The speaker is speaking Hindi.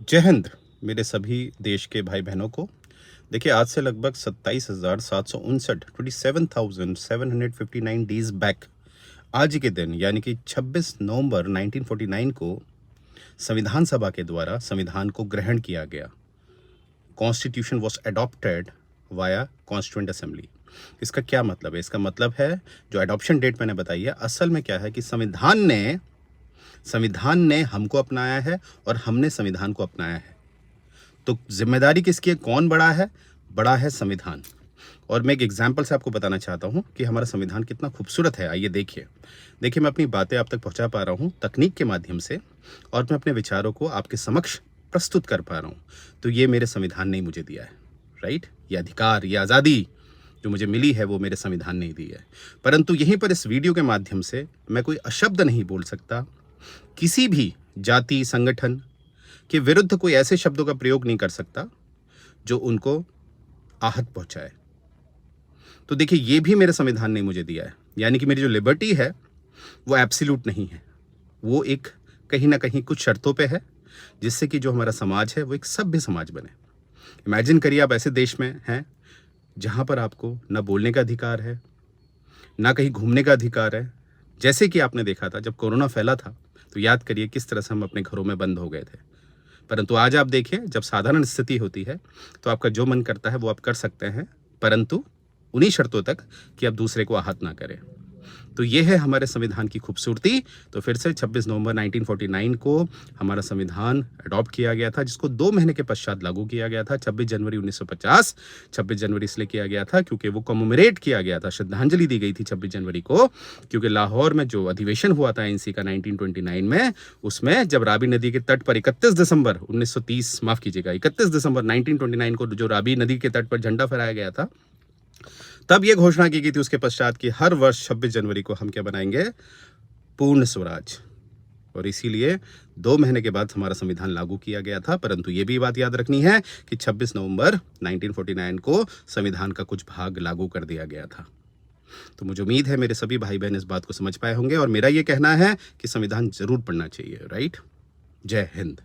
जय हिंद मेरे सभी देश के भाई बहनों को। देखिए, आज से लगभग 27,759 27,759 डेज बैक आज के दिन यानी कि 26 नवंबर 1949 को संविधान सभा के द्वारा संविधान को ग्रहण किया गया। Constitution was adopted via constituent assembly. इसका क्या मतलब है? इसका मतलब है, जो अडॉप्शन डेट मैंने बताई है, असल में क्या है कि संविधान ने हमको अपनाया है और हमने संविधान को अपनाया है। तो जिम्मेदारी किसकी है? कौन बड़ा है? बड़ा है संविधान। और मैं एक एग्जाम्पल से आपको बताना चाहता हूँ कि हमारा संविधान कितना खूबसूरत है। आइए देखिए। मैं अपनी बातें आप तक पहुँचा पा रहा हूँ तकनीक के माध्यम से, और मैं अपने विचारों को आपके समक्ष प्रस्तुत कर पा रहा हूँ। तो ये मेरे संविधान ने ही मुझे दिया है, राइट? ये अधिकार, ये आज़ादी जो मुझे मिली है वो मेरे संविधान ने ही दी है। परंतु यहीं पर इस वीडियो के माध्यम से मैं कोई अशब्द नहीं बोल सकता, किसी भी जाति संगठन के विरुद्ध कोई ऐसे शब्दों का प्रयोग नहीं कर सकता जो उनको आहत पहुंचाए। तो देखिए, ये भी मेरे संविधान ने मुझे दिया है। यानी कि मेरी जो लिबर्टी है वो एब्सोल्यूट नहीं है, वो एक कहीं ना कहीं कुछ शर्तों पे है, जिससे कि जो हमारा समाज है वो एक सभ्य समाज बने। इमेजिन करिए, आप ऐसे देश में हैं जहां पर आपको ना बोलने का अधिकार है, ना कहीं घूमने का अधिकार है। जैसे कि आपने देखा था जब कोरोना फैला था, तो याद करिए किस तरह से हम अपने घरों में बंद हो गए थे। परंतु आज आप देखिए, जब साधारण स्थिति होती है तो आपका जो मन करता है वो आप कर सकते हैं, परंतु उन्हीं शर्तों तक कि आप दूसरे को आहत ना करें। तो ये है हमारे संविधान की खूबसूरती। तो फिर से 26 नवंबर 1949 को हमारा संविधान अडॉप्ट किया गया था, जिसको 2 महीने के पश्चात लागू किया गया था, 26 जनवरी 1950। 26 जनवरी इसलिए किया गया था क्योंकि वो कमेमोरेट किया गया था, श्रद्धांजलि दी गई थी 26 जनवरी को, क्योंकि लाहौर में जो अधिवेशन हुआ था एनसी का 1929 में, उसमें जब रावी नदी के तट पर 31 दिसंबर 1930 माफ कीजिएगा 31 दिसंबर 1929 को जो रावी नदी के तट पर झंडा फहराया गया था, तब यह घोषणा की गई थी उसके पश्चात कि हर वर्ष 26 जनवरी को हम क्या बनाएंगे? पूर्ण स्वराज। और इसीलिए 2 महीने के बाद हमारा संविधान लागू किया गया था। परंतु ये भी बात याद रखनी है कि 26 नवंबर 1949 को संविधान का कुछ भाग लागू कर दिया गया था। तो मुझे उम्मीद है मेरे सभी भाई बहन इस बात को समझ पाए होंगे, और मेरा ये कहना है कि संविधान जरूर पढ़ना चाहिए, राइट? जय हिंद।